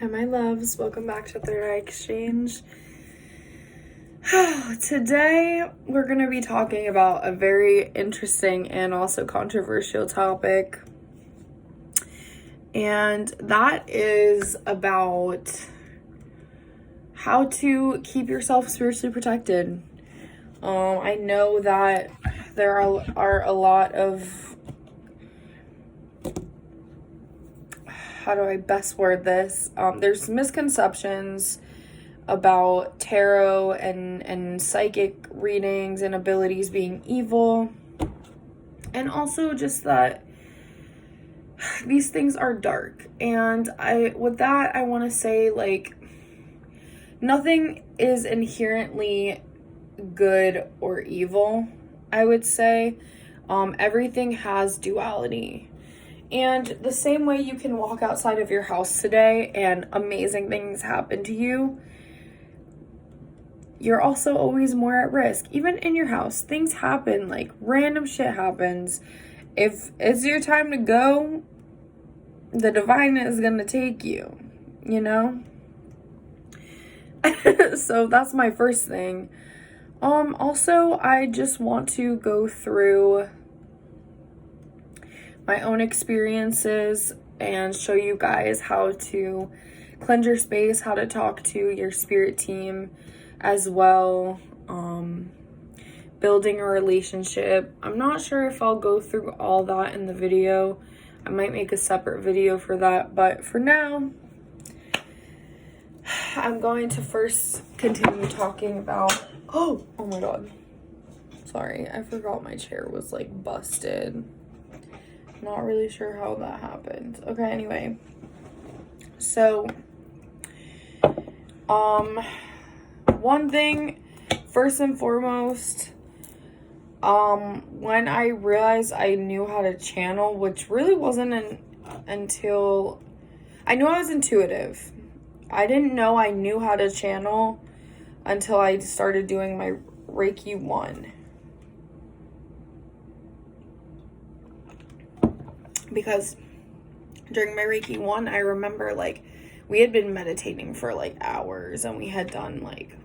Hi, my loves. Welcome back to Third Eye Exchange. Today, we're going to be talking about a very interesting and also controversial topic. And that is about how to keep yourself spiritually protected. I know that there are a lot of, how do I best word this? There's misconceptions about tarot and psychic readings and abilities being evil. And also just that these things are dark. And I want to say, like, nothing is inherently good or evil, I would say. Everything has duality. And the same way you can walk outside of your house today and amazing things happen to you, you're also always more at risk. Even in your house, things happen, like random shit happens. If it's your time to go, the divine is going to take you, you know? So that's my first thing. Also, I just want to go through my own experiences and show you guys how to cleanse your space, how to talk to your spirit team as well, building a relationship. I'm not sure if I'll go through all that in the video. I might make a separate video for that, but for now, I'm going to first continue talking about, oh my god, sorry, I forgot my chair was like busted. Not really sure how that happened. Okay, anyway, so one thing, first and foremost, when I realized I knew how to channel, which really wasn't until I knew I was intuitive. I didn't know I knew how to channel until I started doing my Reiki 1. Because during my Reiki 1, I remember, like, we had been meditating for like hours, and we had done like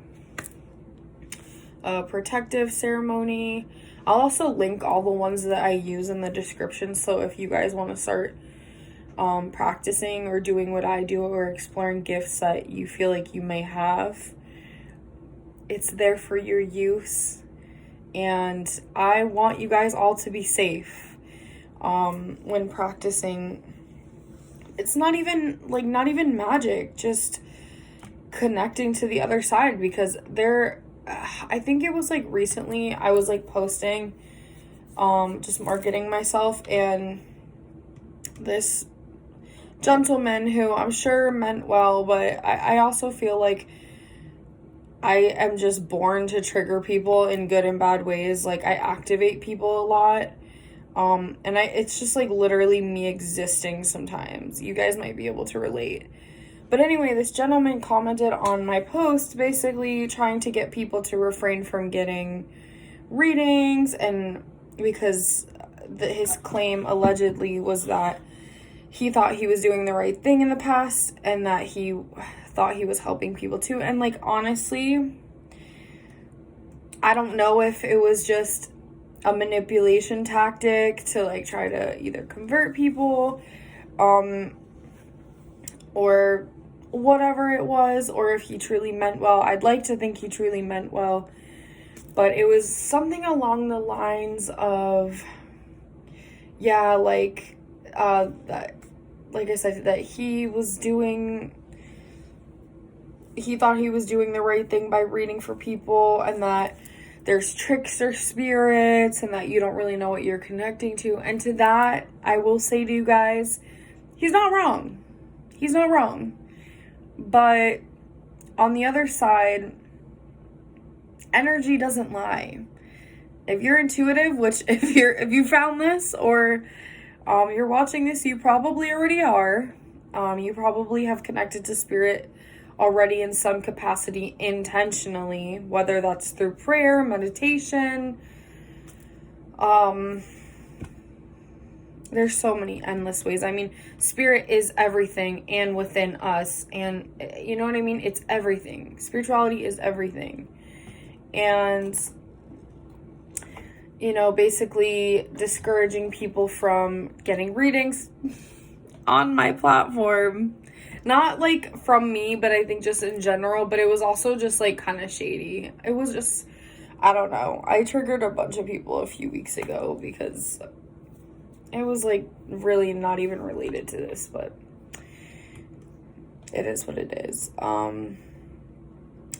a protective ceremony. I'll also link all the ones that I use in the description, so if you guys want to start practicing or doing what I do or exploring gifts that you feel like you may have, it's there for your use. And I want you guys all to be safe when practicing. It's not even magic, just connecting to the other side, because I think it was like recently I was like posting, just marketing myself, and this gentleman who I'm sure meant well, but I also feel like I am just born to trigger people in good and bad ways. Like, I activate people a lot. And it's just like literally me existing sometimes. You guys might be able to relate. But anyway, this gentleman commented on my post, basically trying to get people to refrain from getting readings, and because his claim allegedly was that he thought he was doing the right thing in the past, and that he thought he was helping people too. And like, honestly, I don't know if it was just a manipulation tactic to like try to either convert people, or whatever it was, or if he truly meant well. I'd like to think he truly meant well, but it was something along the lines of, yeah, like, that, like I said, that he thought he was doing the right thing by reading for people, and that there's trickster spirits, and that you don't really know what you're connecting to. And to that, I will say to you guys, he's not wrong. He's not wrong. But on the other side, energy doesn't lie. If you're intuitive, which if you found this, or you're watching this, you probably already are. You probably have connected to spirit already in some capacity intentionally, whether that's through prayer, meditation, there's so many endless ways. I mean, spirit is everything and within us, and you know what I mean? It's everything. Spirituality is everything. And, you know, basically discouraging people from getting readings on my platform. Not like from me, but I think just in general, but it was also just like kind of shady. It was just, I don't know. I triggered a bunch of people a few weeks ago because it was like really not even related to this, but it is what it is.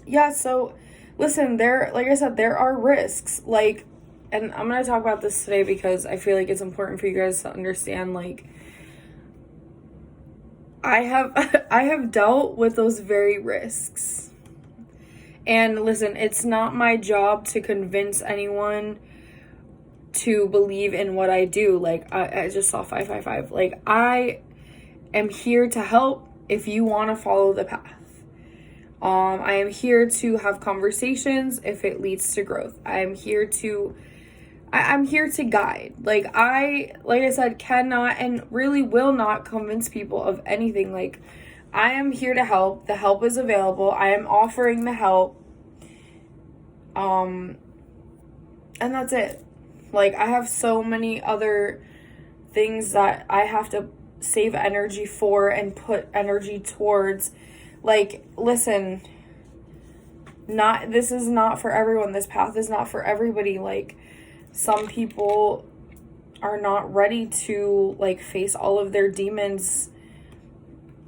Yeah, so listen, like I said, there are risks. Like, and I'm going to talk about this today because I feel like it's important for you guys to understand, like, I have dealt with those very risks. And listen, it's not my job to convince anyone to believe in what I do. Like, I just saw 555. Like, I am here to help if you want to follow the path. I am here to have conversations if it leads to growth. I'm here to guide. Like I said, cannot and really will not convince people of anything. Like, I am here to help. The help is available. I am offering the help. And that's it. Like, I have so many other things that I have to save energy for and put energy towards. Like, listen, this is not for everyone. This path is not for everybody. Like, some people are not ready to, like, face all of their demons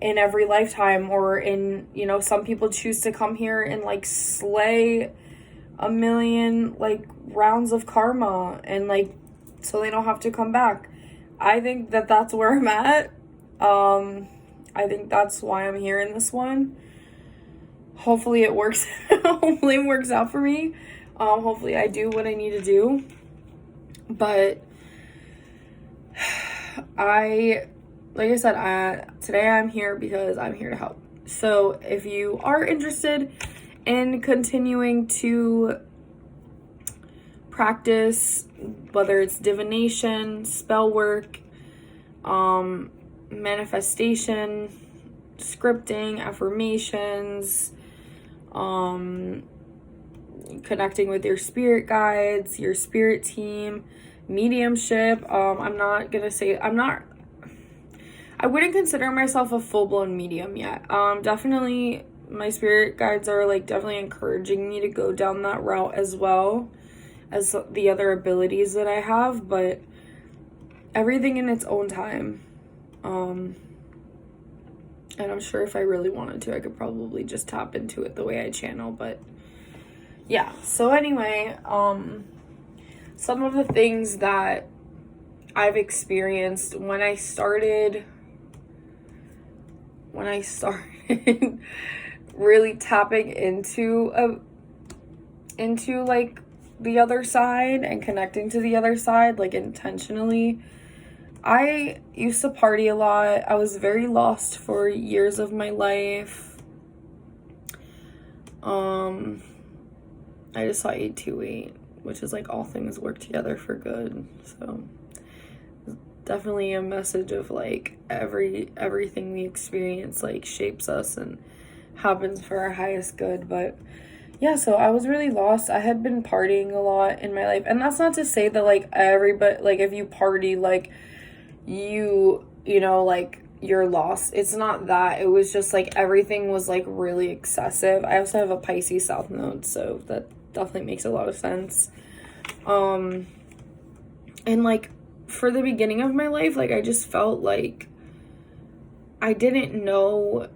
in every lifetime, or in, you know, some people choose to come here and, like, slay 1,000,000, like, rounds of karma, and, like, so they don't have to come back. I think that that's where I'm at. I think that's why I'm here in this one. Hopefully it works. Hopefully it works out for me. Hopefully I do what I need to do. But like I said, today I'm here because I'm here to help. So if you are interested in continuing to practice, whether it's divination, spell work, manifestation, scripting, affirmations, connecting with your spirit guides, your spirit team, mediumship. I wouldn't consider myself a full-blown medium yet. Definitely my spirit guides are, like, definitely encouraging me to go down that route as well as the other abilities that I have, but everything in its own time. And I'm sure if I really wanted to, I could probably just tap into it the way I channel, but yeah. So anyway, some of the things that I've experienced when I started really tapping into like the other side and connecting to the other side, like, intentionally. I used to party a lot. I was very lost for years of my life. I just saw 828, which is like all things work together for good. So definitely a message of, like, everything we experience, like, shapes us and happens for our highest good. But yeah, so I was really lost. I had been partying a lot in my life, and that's not to say that, like, everybody, like, if you party, like, you know, like, you're lost. It's not that. It was just, like, everything was, like, really excessive. I also have a Pisces South Node, so that definitely makes a lot of sense. And, like, for the beginning of my life, like, I just felt like I didn't know.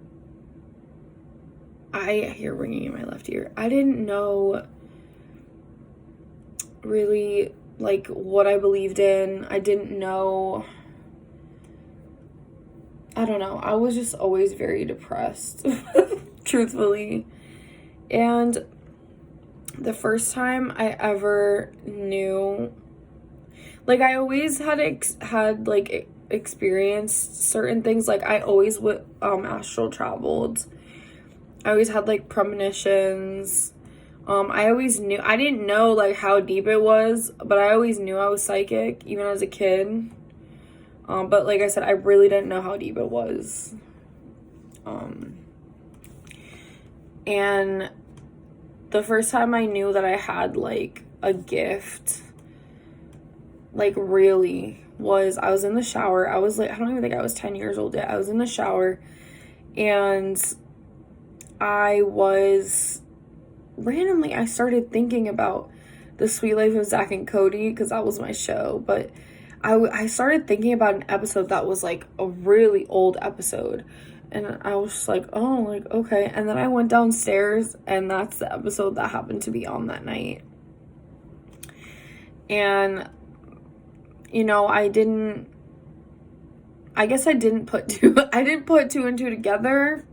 I hear ringing in my left ear. I didn't know really, like, what I believed in. I didn't know. I don't know. I was just always very depressed, truthfully. And the first time I ever knew, like, I always had experienced certain things. Like, I always would astral traveled. I always had, like, premonitions. I always knew. I didn't know, like, how deep it was, but I always knew I was psychic, even as a kid. But like I said, I really didn't know how deep it was. And the first time I knew that I had, like, a gift, like, really, was I was in the shower. I was, like, I don't even think I was 10 years old yet. I was in the shower, and I started thinking about The Sweet Life of Zach and Cody, because that was my show, but I started thinking about an episode that was, like, a really old episode, and I was just like, oh, like, okay, and then I went downstairs, and that's the episode that happened to be on that night. And, you know, I didn't put two and two together,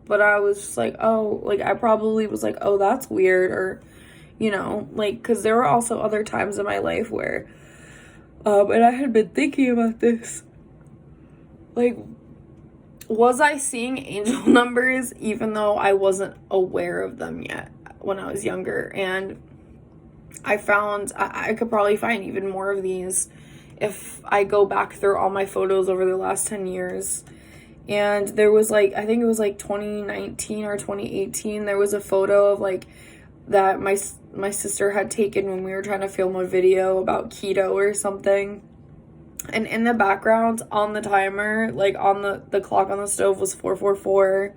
but I was just like, oh, like, I probably was like, oh, that's weird, or, you know, like, because there were also other times in my life where, and I had been thinking about this, like, was I seeing angel numbers even though I wasn't aware of them yet when I was younger? And I found I could probably find even more of these if I go back through all my photos over the last 10 years. And there was, like, I think it was like 2019 or 2018, there was a photo of, like, that my sister had taken when we were trying to film a video about keto or something. And in the background on the timer, like, on the clock on the stove was 444.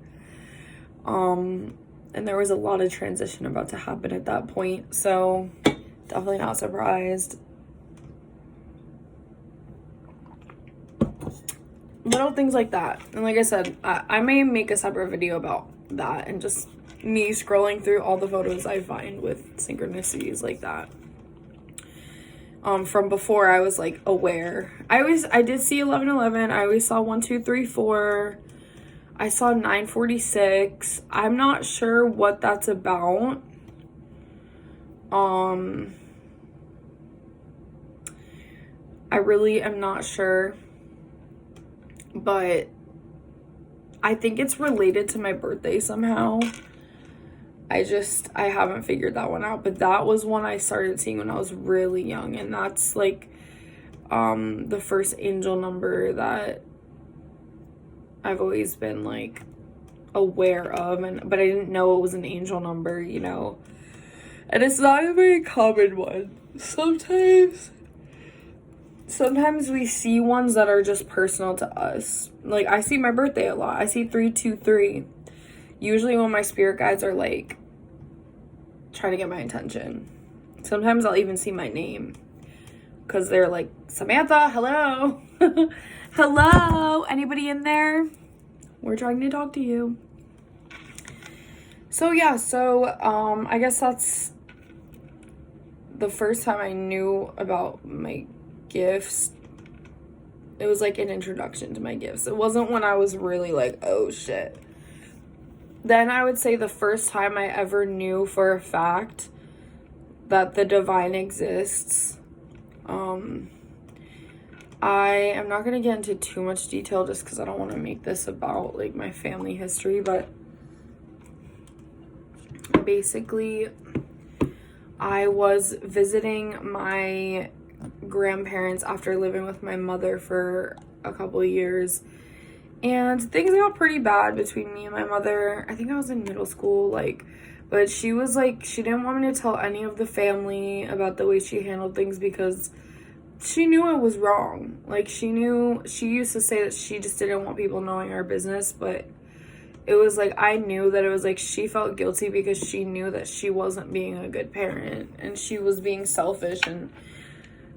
And there was a lot of transition about to happen at that point, so definitely not surprised. Little things like that. And like I said, I may make a separate video about that and just me scrolling through all the photos I find with synchronicities like that. From before I was, like, aware. I did see 1111. I always saw 1234. I saw 946. I'm not sure what that's about. I really am not sure. But I think it's related to my birthday somehow. I haven't figured that one out, but that was one I started seeing when I was really young, and that's, like, the first angel number that I've always been, like, aware of, but I didn't know it was an angel number, you know, and it's not a very common one. Sometimes we see ones that are just personal to us. Like, I see my birthday a lot. I see 323. Usually when my spirit guides are, like, trying to get my attention. Sometimes I'll even see my name, because they're like, Samantha, hello. Hello, anybody in there? We're trying to talk to you. So yeah, I guess that's the first time I knew about my gifts. It was like an introduction to my gifts. It wasn't when I was really like, oh shit. Then I would say the first time I ever knew for a fact that the divine exists. I am not going to get into too much detail just because I don't want to make this about, like, my family history, but basically I was visiting my grandparents after living with my mother for a couple of years, and things got pretty bad between me and my mother. I think I was in middle school, like, but she was like, she didn't want me to tell any of the family about the way she handled things because she knew it was wrong. Like, she used to say that she just didn't want people knowing our business, but it was like, I knew that it was like she felt guilty because she knew that she wasn't being a good parent and she was being selfish, and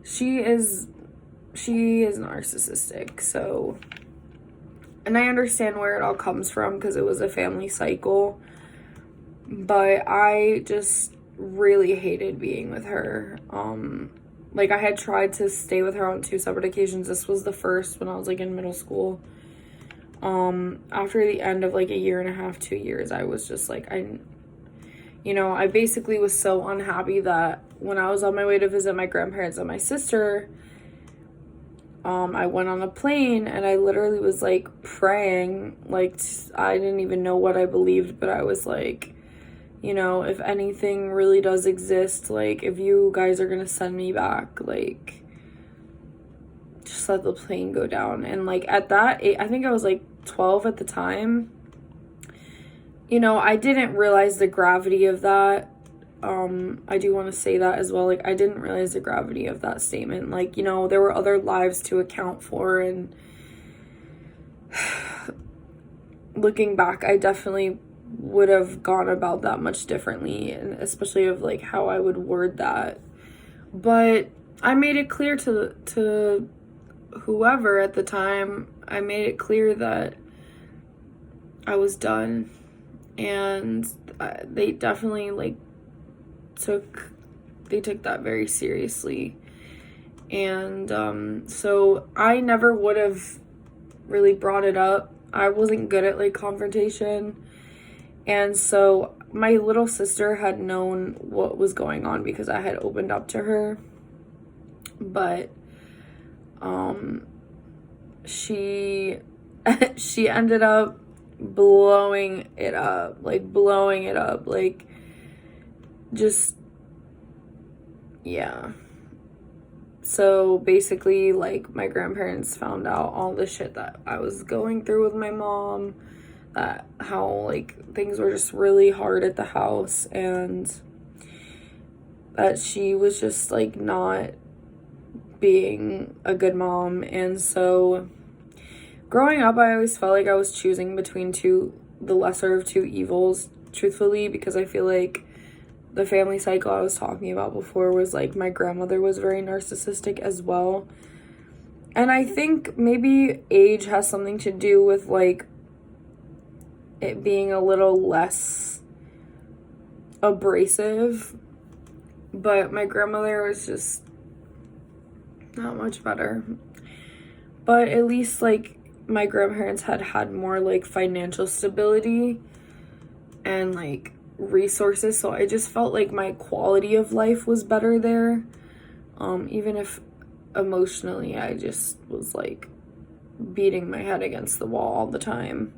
she is narcissistic. So, and I understand where it all comes from because it was a family cycle, but I just really hated being with her. Like, I had tried to stay with her on 2 separate occasions. This was the first when I was, like, in middle school. After the end of, like, a year and a half, 2 years, I was just like, I basically was so unhappy that when I was on my way to visit my grandparents and my sister, I went on a plane and I literally was, like, praying. Like, I didn't even know what I believed, but I was like, you know, if anything really does exist, like, if you guys are gonna send me back, like, just let the plane go down. And like at that age, I think I was like 12 at the time, you know, I didn't realize the gravity of that. I do want to say that as well. Like, I didn't realize the gravity of that statement. Like, you know, there were other lives to account for, and looking back, I definitely would have gone about that much differently, and especially of like how I would word that. But I made it clear to whoever at the time, I made it clear that I was done, and they definitely like took that very seriously. And so I never would have really brought it up. I wasn't good at like confrontation, and so my little sister had known what was going on because I had opened up to her, but she ended up blowing it up, like just, yeah. So basically, like, my grandparents found out all the shit that I was going through with my mom, that how like things were just really hard at the house, and that she was just like not being a good mom. And so growing up, I always felt like I was choosing between the lesser of two evils, truthfully, because I feel like the family cycle I was talking about before was like my grandmother was very narcissistic as well. And I think maybe age has something to do with like it being a little less abrasive, but my grandmother was just not much better. But at least like my grandparents had more like financial stability and like resources, so I just felt like my quality of life was better there, even if emotionally I just was like beating my head against the wall all the time.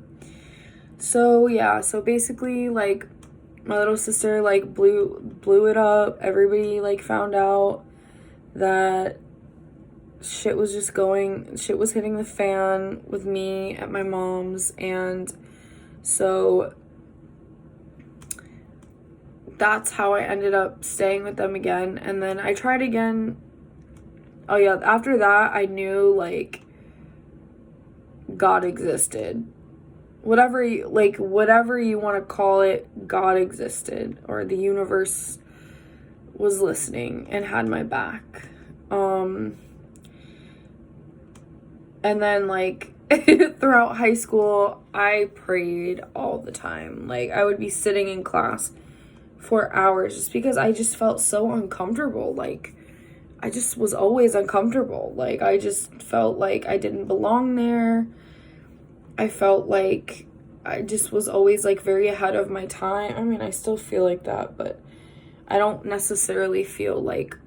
So yeah, so basically like my little sister like blew it up. Everybody like found out that shit was hitting the fan with me at my mom's, and so that's how I ended up staying with them again. And then I tried again. Oh yeah, after that I knew like God existed. Whatever you want to call it, God existed, or the universe was listening and had my back. And then like throughout high school, I prayed all the time. Like I would be sitting in class for hours just because I just felt so uncomfortable. Like I just was always uncomfortable. Like I just felt like I didn't belong there. I felt like I just was always like very ahead of my time. I mean, I still feel like that, but I don't necessarily feel like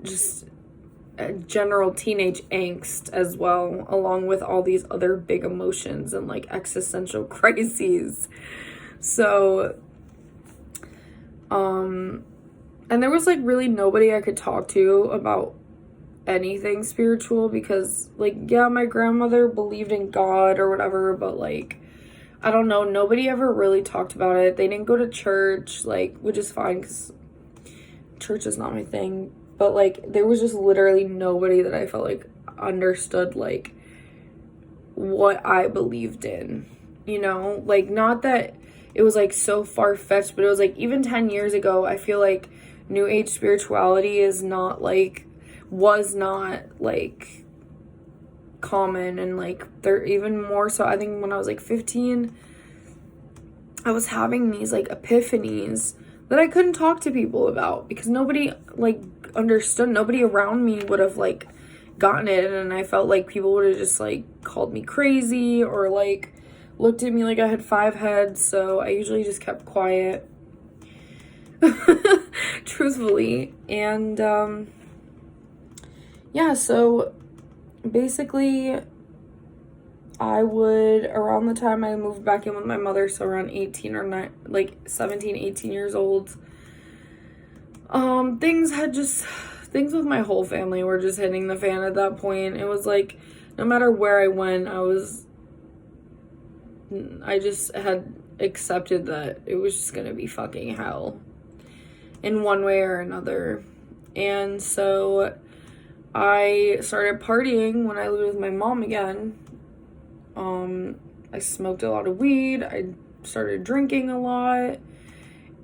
just a general teenage angst as well, along with all these other big emotions and like existential crises. So and there was like really nobody I could talk to about anything spiritual, because like, yeah, my grandmother believed in God or whatever, but like, I don't know, nobody ever really talked about it. They didn't go to church, like, which is fine because church is not my thing, but like there was just literally nobody that I felt like understood like what I believed in, you know? Like, not that it was like so far-fetched, but it was like even 10 years ago, I feel like new age spirituality was not like common, and like they're even more so. I think when I was like 15, I was having these like epiphanies that I couldn't talk to people about because nobody like understood. Nobody around me would have like gotten it, and I felt like people would have just like called me crazy or like looked at me like I had 5 heads. So I usually just kept quiet, truthfully. And yeah, so basically around the time I moved back in with my mother, so around 18 or 9, like 17, 18 years old, things had just things with my whole family were just hitting the fan at that point. It was like, no matter where I went, I just had accepted that it was just gonna be fucking hell in one way or another. And so I started partying when I lived with my mom again. I smoked a lot of weed. I started drinking a lot.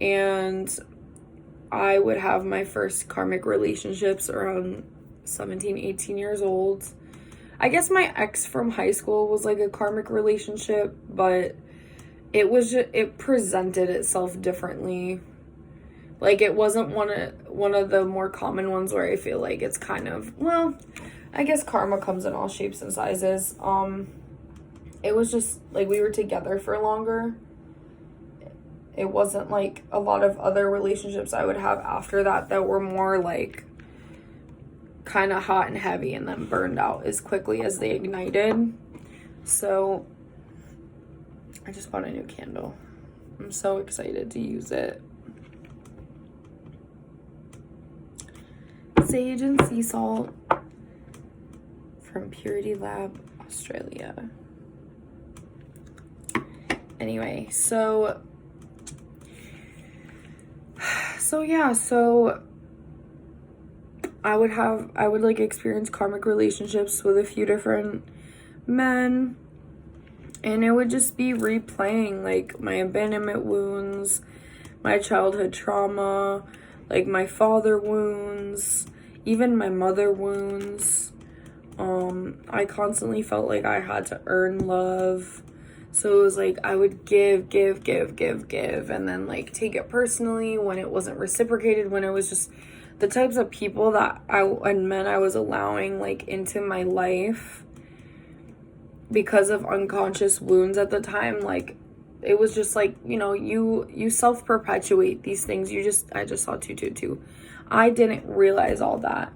And I would have my first karmic relationships around 17, 18 years old. I guess my ex from high school was like a karmic relationship, but it presented itself differently. Like, it wasn't one of the more common ones where I feel like it's kind of, well, I guess karma comes in all shapes and sizes. It was just like we were together for longer. It wasn't like a lot of other relationships I would have after that were more like kind of hot and heavy and then burned out as quickly as they ignited. So I just bought a new candle. I'm so excited to use it. Sage and sea salt from Purity Lab, Australia. Anyway, so I would like experience karmic relationships with a few different men, and it would just be replaying like my abandonment wounds, my childhood trauma, like my father wounds, even my mother wounds. I constantly felt like I had to earn love. So it was like I would give, and then like take it personally when it wasn't reciprocated, when it was just the types of people and men I was allowing like into my life because of unconscious wounds at the time. Like, it was just like, you know, you self-perpetuate these things. I just saw 222. I didn't realize all that.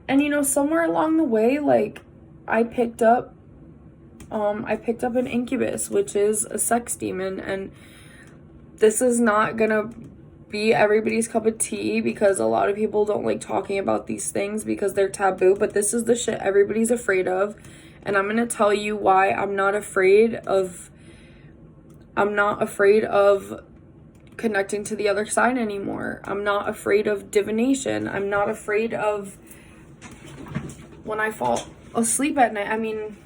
And, you know, somewhere along the way, like, I picked up an incubus, which is a sex demon, and this is not gonna be everybody's cup of tea because a lot of people don't like talking about these things because they're taboo, but this is the shit everybody's afraid of, and I'm gonna tell you why I'm not afraid of connecting to the other side anymore. I'm not afraid of divination. I'm not afraid of when I fall asleep at night. I mean,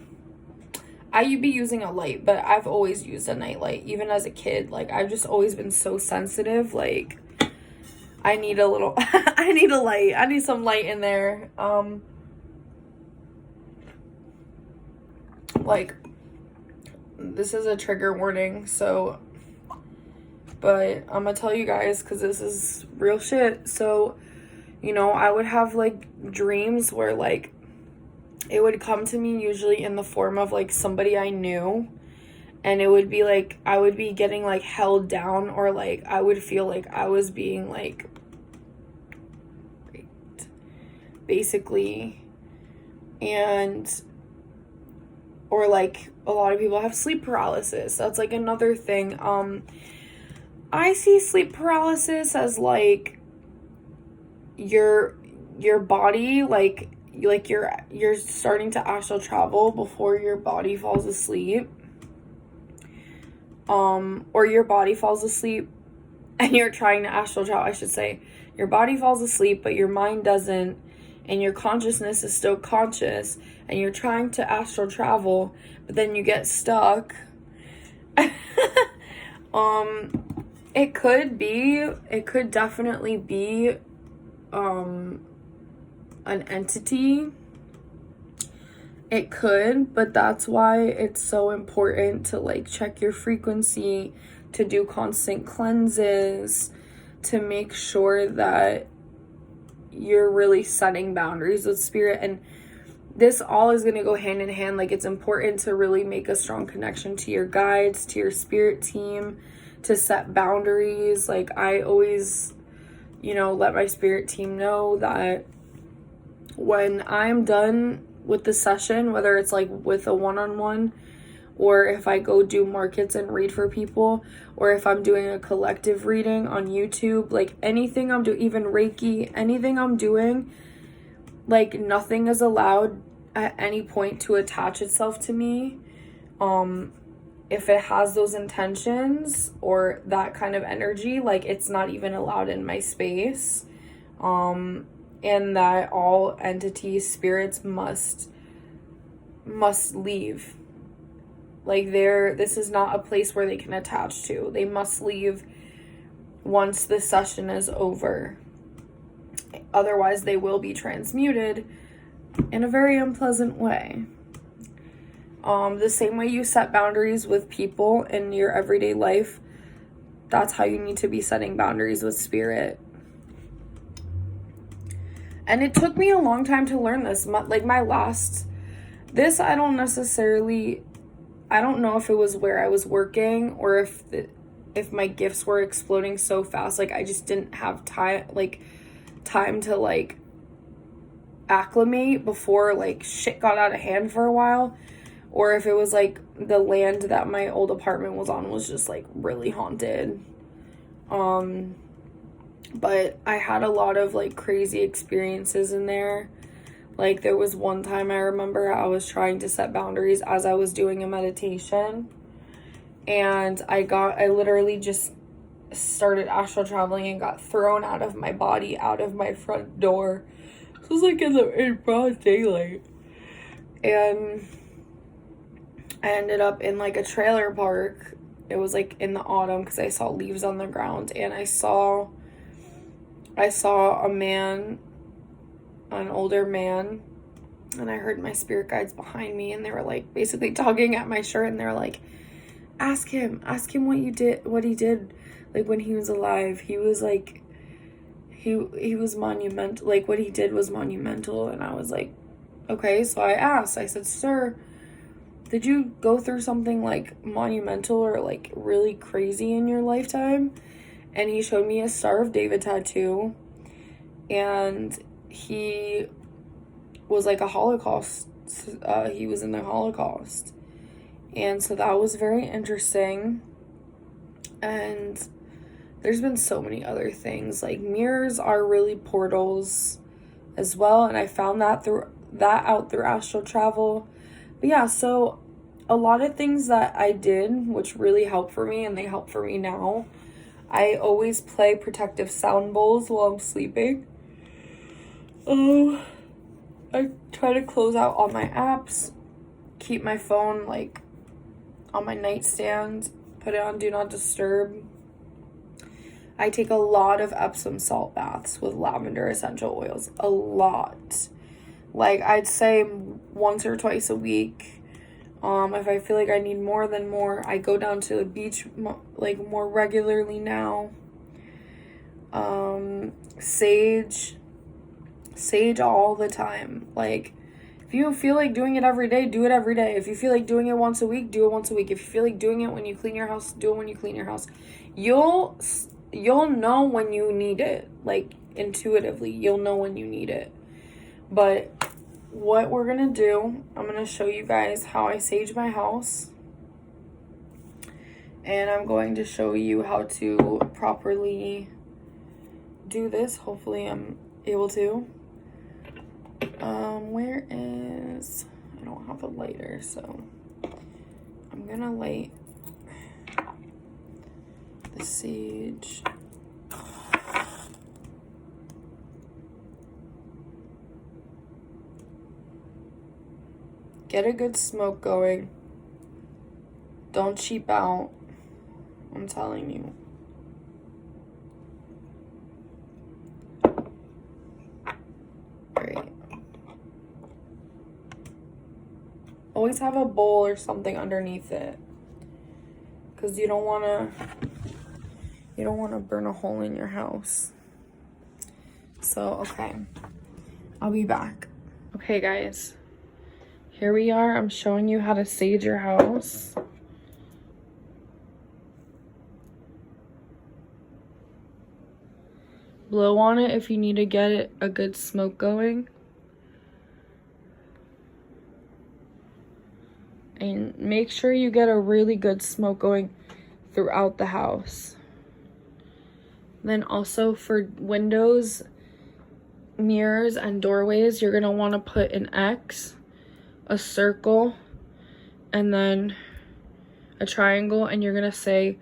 I'd be using a light, but I've always used a nightlight, even as a kid. Like, I've just always been so sensitive. Like, I need a little, I need a light. I need some light in there. Like, this is a trigger warning, so, but I'm gonna tell you guys, because this is real shit. So, you know, I would have, like, dreams where, like, it would come to me usually in the form of, like, somebody I knew, and it would be, like, I would be getting, like, held down, or, like, I would feel like I was being, like, raped, basically, and, or, like, a lot of people have sleep paralysis. That's, like, another thing. I see sleep paralysis as, like, your body, like you're starting to astral travel before your body falls asleep, or your body falls asleep and you're trying to astral travel. I should say your body falls asleep but your mind doesn't, and your consciousness is still conscious, and you're trying to astral travel but then you get stuck. It could definitely be an entity. It could, but that's why it's so important to, like, check your frequency, to do constant cleanses, to make sure that you're really setting boundaries with spirit. And this all is going to go hand in hand. Like, it's important to really make a strong connection to your guides, to your spirit team, to set boundaries. Like, I always, you know, let my spirit team know that when I'm done with the session, whether it's like with a one-on-one, or if I go do markets and read for people, or if I'm doing a collective reading on YouTube, like anything I'm doing, even Reiki, anything I'm doing, like, nothing is allowed at any point to attach itself to me. If it has those intentions or that kind of energy, like, it's not even allowed in my space. And that all entities, spirits must leave. Like, this is not a place where they can attach to. They must leave once the session is over. Otherwise, they will be transmuted in a very unpleasant way. The same way you set boundaries with people in your everyday life, that's how you need to be setting boundaries with spirit. And it took me a long time to learn this. Like, I don't know if it was where I was working or if my gifts were exploding so fast. Like, I just didn't have time to, like, acclimate before, like, shit got out of hand for a while. Or if it was, like, the land that my old apartment was on was just, like, really haunted. But I had a lot of, like, crazy experiences in there. Like, there was one time I remember I was trying to set boundaries as I was doing a meditation. And I literally just started astral traveling and got thrown out of my body, out of my front door. This was, like, in broad daylight. And I ended up in, like, a trailer park. It was, like, in the autumn because I saw leaves on the ground. And I saw a man, an older man. And I heard my spirit guides behind me. And they were, like, basically tugging at my shirt. And they were like, ask him what he did, like, when he was alive. He was, like, he was monumental. Like, what he did was monumental. And I was like, okay. So I asked. I said, sir, did you go through something, like, monumental or, like, really crazy in your lifetime? And he showed me a Star of David tattoo. And he was, like, a Holocaust. He was in the Holocaust. And so that was very interesting. And there's been so many other things. Like, mirrors are really portals as well. And I found that out through astral travel. But yeah, so a lot of things that I did, which really helped for me, and they help for me now. I always play protective sound bowls while I'm sleeping. I try to close out all my apps, keep my phone, like, on my nightstand, put it on Do Not Disturb. I take a lot of Epsom salt baths with lavender essential oils. A lot. Like, I'd say once or twice a week. If I feel like I need more, then more. I go down to the beach, like, more regularly now. Sage all the time. Like, if you feel like doing it every day, do it every day. If you feel like doing it once a week, do it once a week. If you feel like doing it when you clean your house, do it when you clean your house. You'll know when you need it. Like, intuitively, you'll know when you need it. But what we're gonna do, I'm gonna show you guys how I sage my house. And I'm going to show you how to properly do this. Hopefully I'm able to. I don't have a lighter, so I'm gonna light the sage. Get a good smoke going. Don't cheap out. I'm telling you. Great. Always have a bowl or something underneath it, because you don't want to burn a hole in your house. So, okay. I'll be back. Okay, guys. Here we are. I'm showing you how to sage your house. Blow on it if you need to get a good smoke going. And make sure you get a really good smoke going throughout the house. Then also for windows, mirrors and doorways, you're gonna want to put an X, a circle, and then a triangle, and you're gonna say,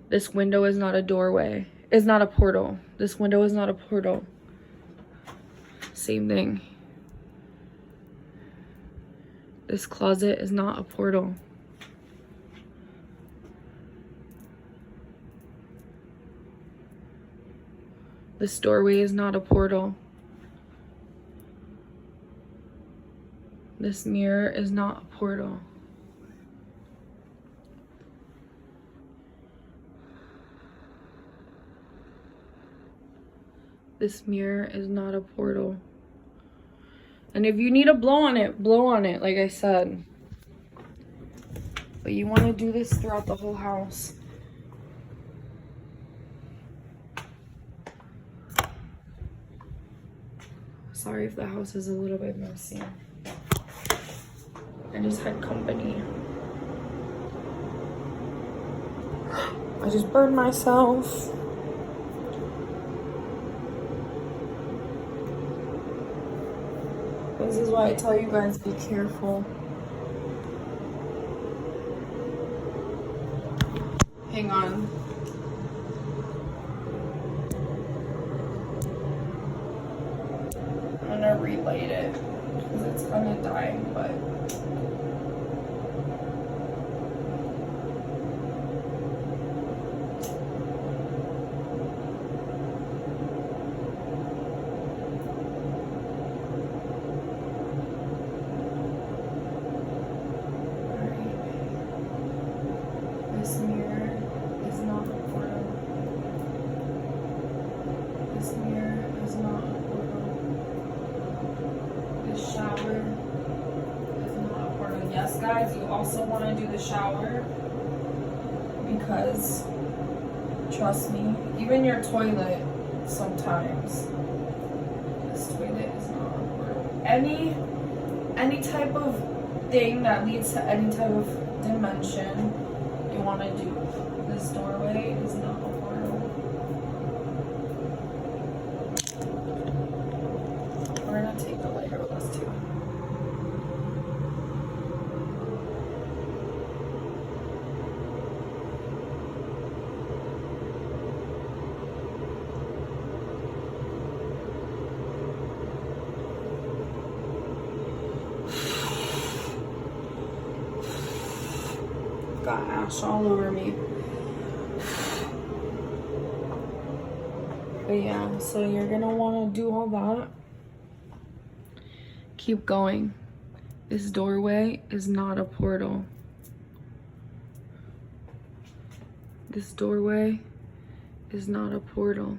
this window is not a doorway, is not a portal. This window is not a portal. Same thing. This closet is not a portal. This doorway is not a portal. This mirror is not a portal. This mirror is not a portal. And if you need to blow on it, like I said. But you want to do this throughout the whole house. Sorry if the house is a little bit messy. I just had company. I just burned myself. This is why I tell you guys, be careful. Hang on. I'm gonna relight it because it's gonna die, but this mirror is not a portal. This mirror is not a portal. This shower is not a portal. Yes, guys, you also want to do the shower because, trust me, even your toilet sometimes, this toilet is not a portal. Any type of thing that leads to any type of dimension you want to do. This doorway is not a portal. We're gonna take the lighter with us too. Got ash all over me. But yeah, so you're gonna want to do all that. Keep going. This doorway is not a portal. This doorway is not a portal.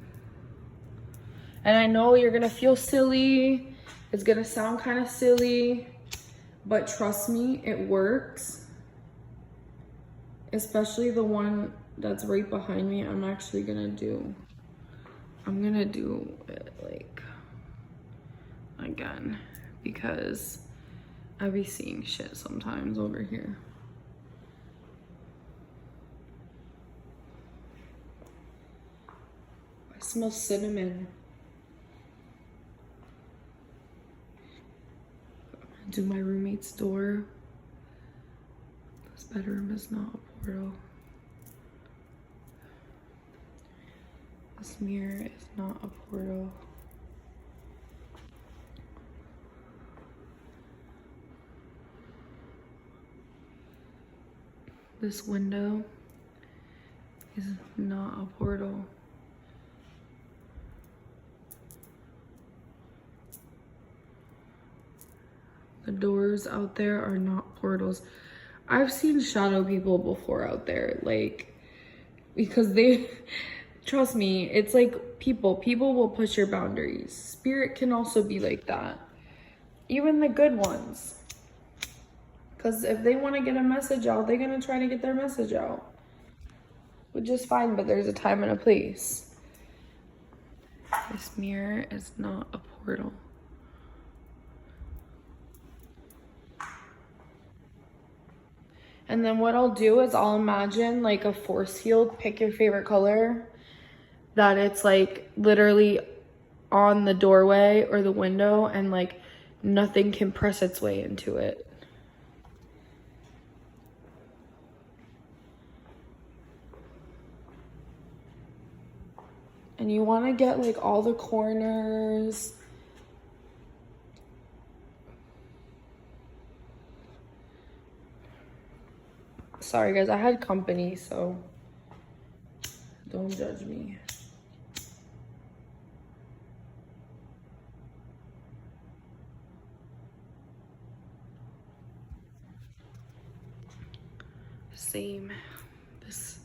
And I know you're gonna feel silly. It's gonna sound kind of silly, but trust me, it works. Especially the one that's right behind me. I'm gonna do it like again because I be seeing shit sometimes over here. I smell cinnamon. Do my roommate's door. This bedroom is not a portal. This mirror is not a portal. This window is not a portal. The doors out there are not portals. I've seen shadow people before out there, like, because they, trust me, it's like people will push your boundaries. Spirit can also be like that. Even the good ones. Because if they want to get a message out, they're going to try to get their message out. Which is fine, but there's a time and a place. This mirror is not a portal. And then what I'll do is I'll imagine like a force field, pick your favorite color, that it's like literally on the doorway or the window, and like nothing can press its way into it. And you want to get like all the corners. Sorry guys, I had company, so don't judge me. Same. This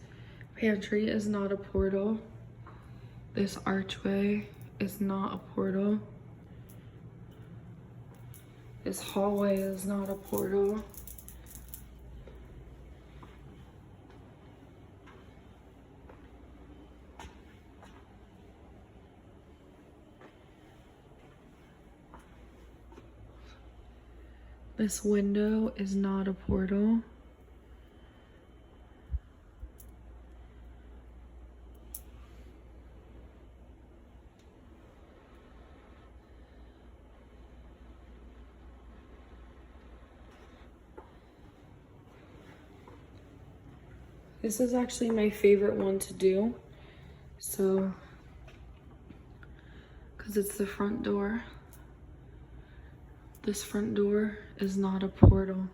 pantry is not a portal. This archway is not a portal. This hallway is not a portal. This window is not a portal. This is actually my favorite one to do. So, because it's the front door. This front door is not a portal.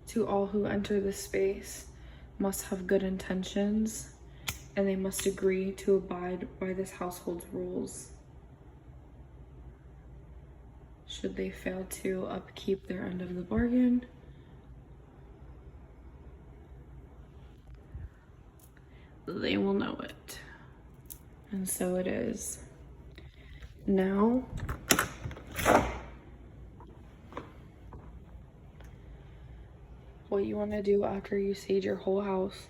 To all who enter this space must have good intentions, and they must agree to abide by this household's rules. Should they fail to upkeep their end of the bargain, they will know it. And so it is. Now, what you want to do after you sage your whole house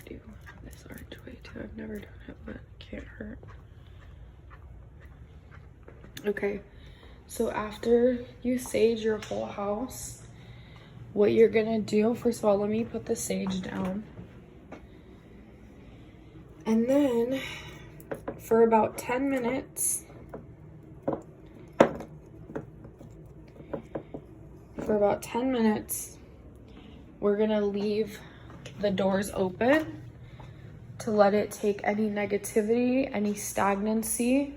do this archway too. I've never done it, but it can't hurt. Okay, so after you sage your whole house, what you're gonna do, first of all, let me put the sage down. And then for about 10 minutes, we're gonna leave the doors open to let it take any negativity, any stagnancy.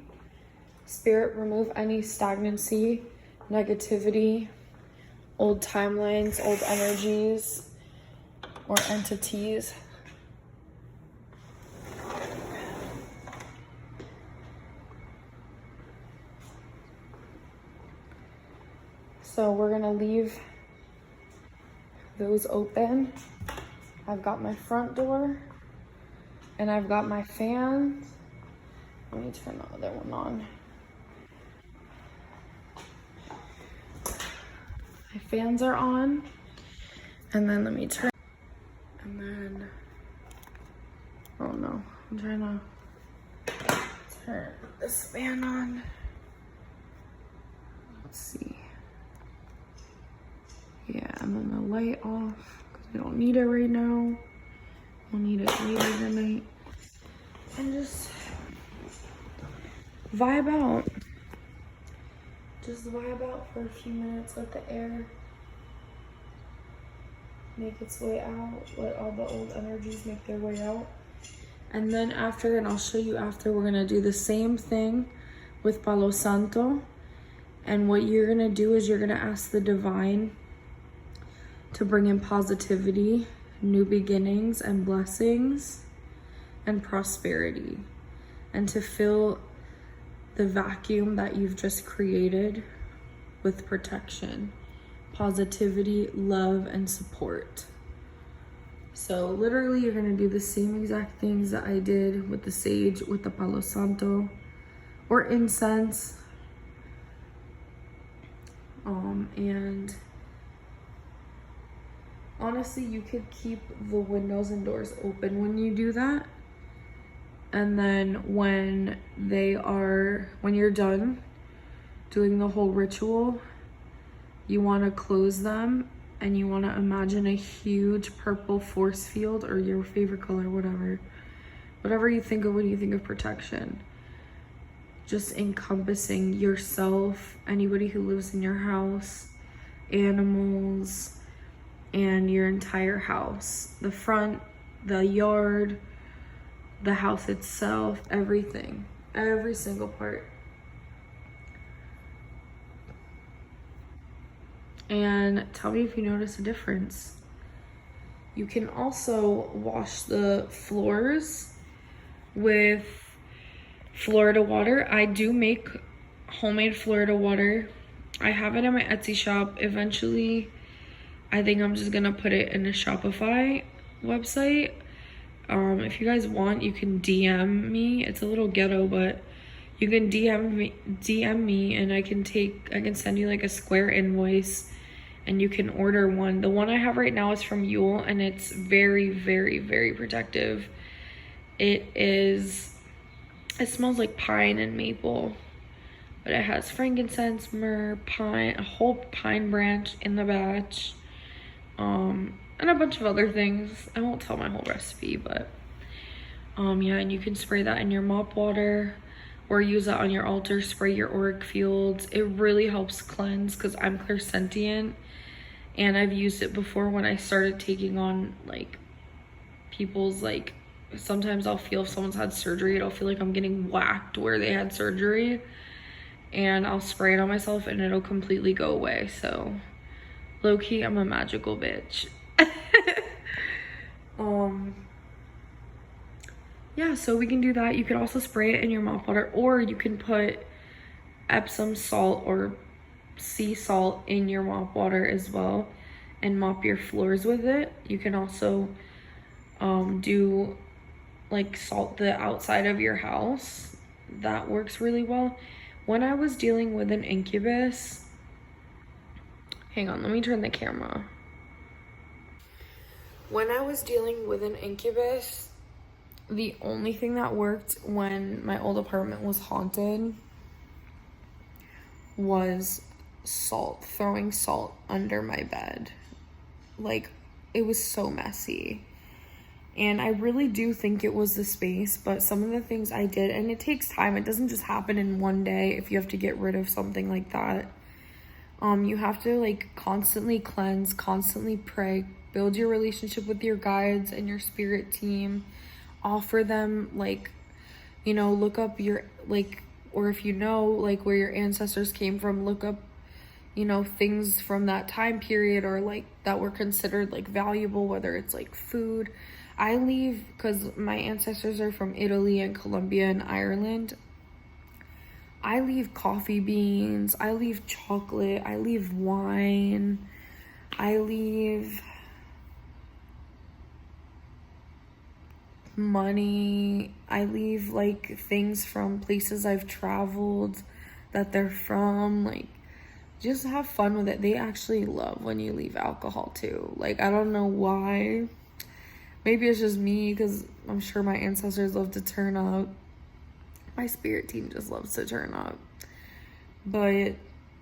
Spirit, remove any stagnancy, negativity, old timelines, old energies, or entities. So we're gonna leave those open. I've got my front door and I've got my fans. Let me turn the other one on. My fans are on. And then let me turn, and then, oh no, I'm trying to turn this fan on. Let's see. Yeah, and then the light off, because we don't need it right now. We'll need it later tonight. And just vibe out. Just vibe out for a few minutes, let the air make its way out, let all the old energies make their way out. And then after, and I'll show you after, we're gonna do the same thing with Palo Santo. And what you're gonna do is you're gonna ask the divine to bring in positivity, new beginnings and blessings and prosperity, and to fill the vacuum that you've just created with protection, positivity, love, and support. So literally you're gonna do the same exact things that I did with the sage, with the Palo Santo or incense. And honestly, you could keep the windows and doors open when you do that. And then when you're done doing the whole ritual, you want to close them and you want to imagine a huge purple force field, or your favorite color, whatever you think of when you think of protection, just encompassing yourself, anybody who lives in your house, animals, and your entire house, the front, the yard, the house itself, everything, every single part. And tell me if you notice a difference. You can also wash the floors with Florida water. I do make homemade Florida water. I have it in my Etsy shop. Eventually, I think I'm just gonna put it in a Shopify website. If you guys want, you can DM me. It's a little ghetto, but you can DM me and I can send you like a Square invoice and you can order one. The one I have right now is from youuuuu and it's very, very, very protective. It smells like pine and maple, but it has frankincense, myrrh, pine, a whole pine branch in the batch, and a bunch of other things. I won't tell my whole recipe, but yeah, and you can spray that in your mop water or use that on your altar, spray your auric fields. It really helps cleanse because I'm clairsentient and I've used it before when I started taking on like people's, like, sometimes I'll feel if someone's had surgery, it'll feel like I'm getting whacked where they had surgery, and I'll spray it on myself and it'll completely go away. So low-key, I'm a magical bitch. Yeah, so we can do that. You could also spray it in your mop water, or you can put Epsom salt or sea salt in your mop water as well and mop your floors with it. You can also do like salt the outside of your house. That works really well. When I was dealing with an incubus, hang on, let me turn the camera. When I was dealing with an incubus, the only thing that worked when my old apartment was haunted was salt, throwing salt under my bed. Like, it was so messy. And I really do think it was the space, but some of the things I did, and it takes time, it doesn't just happen in one day if you have to get rid of something like that. You have to like constantly cleanse, constantly pray, build your relationship with your guides and your spirit team, offer them, like, you know, look up your, like, or if you know like where your ancestors came from, look up, you know, things from that time period or like that were considered like valuable, whether it's like food. I leave, because my ancestors are from Italy and Colombia and Ireland, I leave coffee beans, I leave chocolate, I leave wine, I leave money, I leave like things from places I've traveled that they're from. Like, just have fun with it. They actually love when you leave alcohol too. Like, I don't know why. Maybe it's just me, because I'm sure my ancestors love to turn up. My spirit team just loves to turn up. But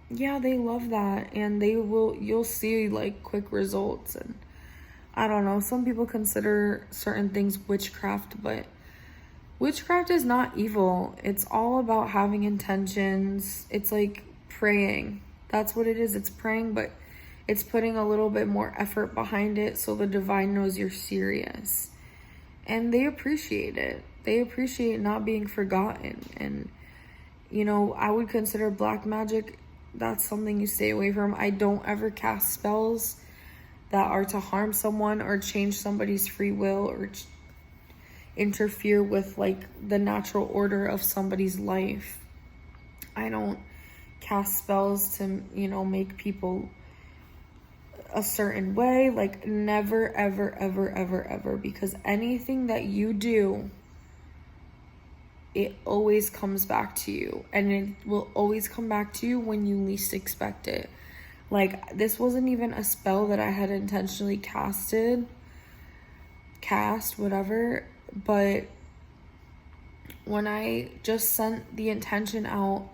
yeah, they love that, and you'll see like quick results. And I don't know, some people consider certain things witchcraft, but witchcraft is not evil. It's all about having intentions. It's like praying. That's what it is. It's praying, but it's putting a little bit more effort behind it so the divine knows you're serious. And they appreciate it. They appreciate not being forgotten. And, you know, I would consider black magic, that's something you stay away from. I don't ever cast spells that are to harm someone or change somebody's free will or interfere with like the natural order of somebody's life. I don't cast spells to, you know, make people a certain way. Like, never, ever, ever, ever, ever, because anything that you do, it always comes back to you, and it will always come back to you when you least expect it. Like, this wasn't even a spell that I had intentionally cast, whatever, but when I just sent the intention out,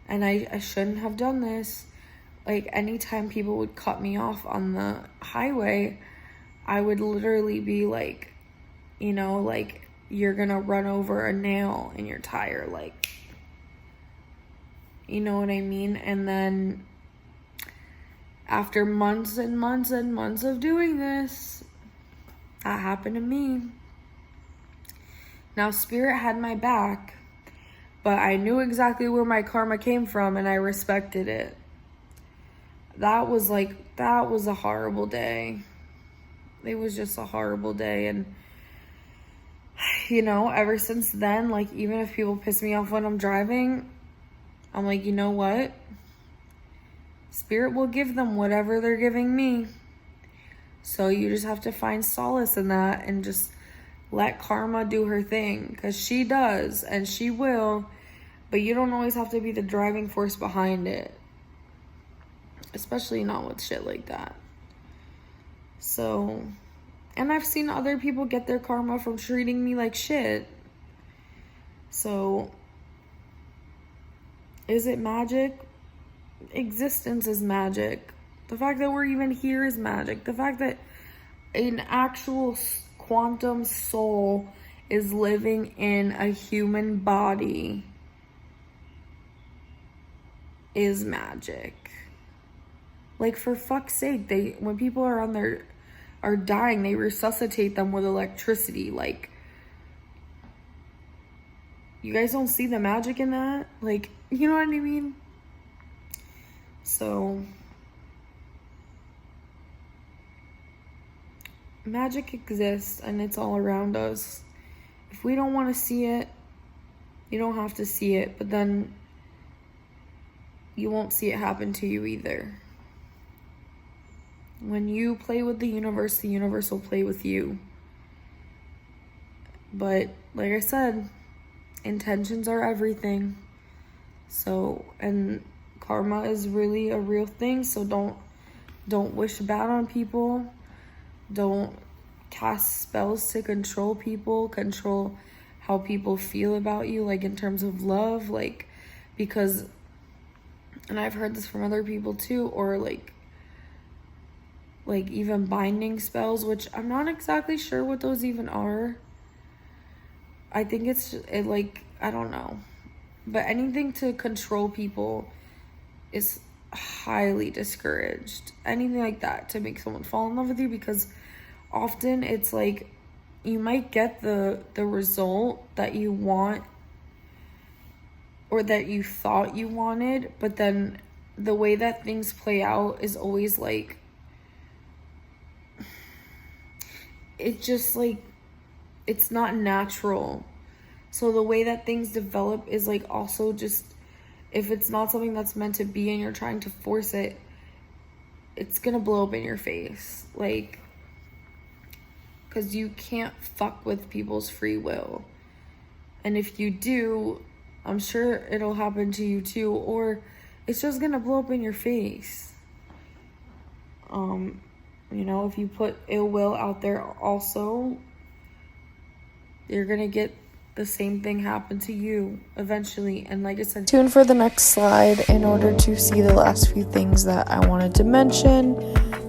and I shouldn't have done this, like, anytime people would cut me off on the highway, I would literally be like, you know, like, you're gonna run over a nail in your tire, like, you know what I mean? And then after months and months and months of doing this, that happened to me. Now, Spirit had my back, but I knew exactly where my karma came from, and I respected it. That was a horrible day. It was just a horrible day. And, you know, ever since then, like, even if people piss me off when I'm driving, I'm like, you know what? Spirit will give them whatever they're giving me. So you just have to find solace in that and just let karma do her thing. Because she does, and she will. But you don't always have to be the driving force behind it. Especially not with shit like that. So, and I've seen other people get their karma from treating me like shit. So, is it magic? Existence is magic. The fact that we're even here is magic. The fact that an actual quantum soul is living in a human body is magic. Like, for fuck's sake, when people are dying, they resuscitate them with electricity. Like, you guys don't see the magic in that? Like, you know what I mean? So, magic exists, and it's all around us. If we don't want to see it, you don't have to see it, but then you won't see it happen to you either. When you play with the universe will play with you. But, like I said, intentions are everything. So, and karma is really a real thing, so don't wish bad on people. Don't cast spells to control people, control how people feel about you, like in terms of love, like, because, and I've heard this from other people too, or like even binding spells, which I'm not exactly sure what those even are. I think I don't know. But anything to control people is highly discouraged. Anything like that to make someone fall in love with you, because often it's like you might get the result that you want or that you thought you wanted, but then the way that things play out is always like, it's just like, it's not natural. So the way that things develop is like also just, if it's not something that's meant to be and you're trying to force it, it's gonna blow up in your face. Like, because you can't fuck with people's free will. And if you do, I'm sure it'll happen to you too, or it's just gonna blow up in your face. You know, if you put ill will out there also, you're gonna get the same thing happen to you eventually. And like I said, tune for the next slide in order to see the last few things that I wanted to mention.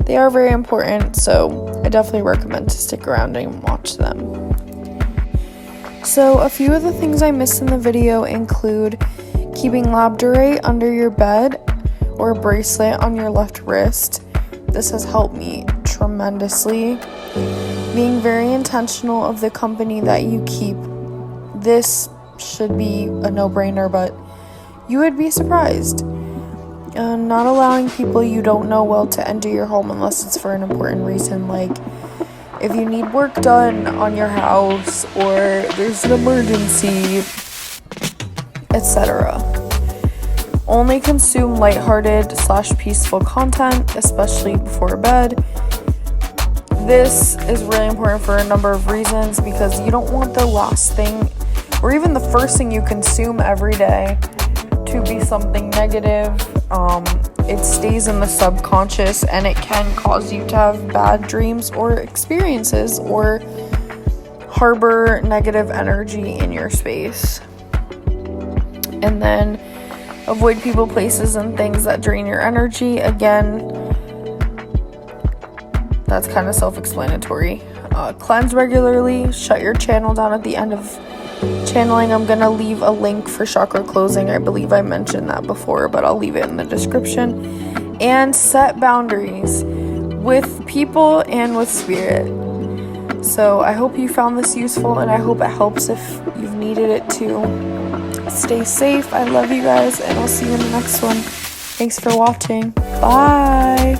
They are very important, so I definitely recommend to stick around and watch them. So a few of the things I missed in the video include keeping labradorite under your bed or a bracelet on your left wrist. This has helped me tremendously. Being very intentional of the company that you keep. This should be a no-brainer, but you would be surprised. Not allowing people you don't know well to enter your home unless it's for an important reason, like if you need work done on your house or there's an emergency, etc. Only consume lighthearted / peaceful content, especially before bed. This is really important for a number of reasons, because you don't want the last thing or even the first thing you consume every day to be something negative. it stays in the subconscious, and it can cause you to have bad dreams or experiences or harbor negative energy in your space. And then avoid people, places, and things that drain your energy. Again, that's kind of self-explanatory. Cleanse regularly. Shut your channel down at the end of channeling. I'm gonna leave a link for chakra closing. I believe I mentioned that before, but I'll leave it in the description. And set boundaries with people and with spirit. So I hope you found this useful, and I hope it helps if you've needed it to. Stay safe. I love you guys, and I'll see you in the next one. Thanks for watching. Bye.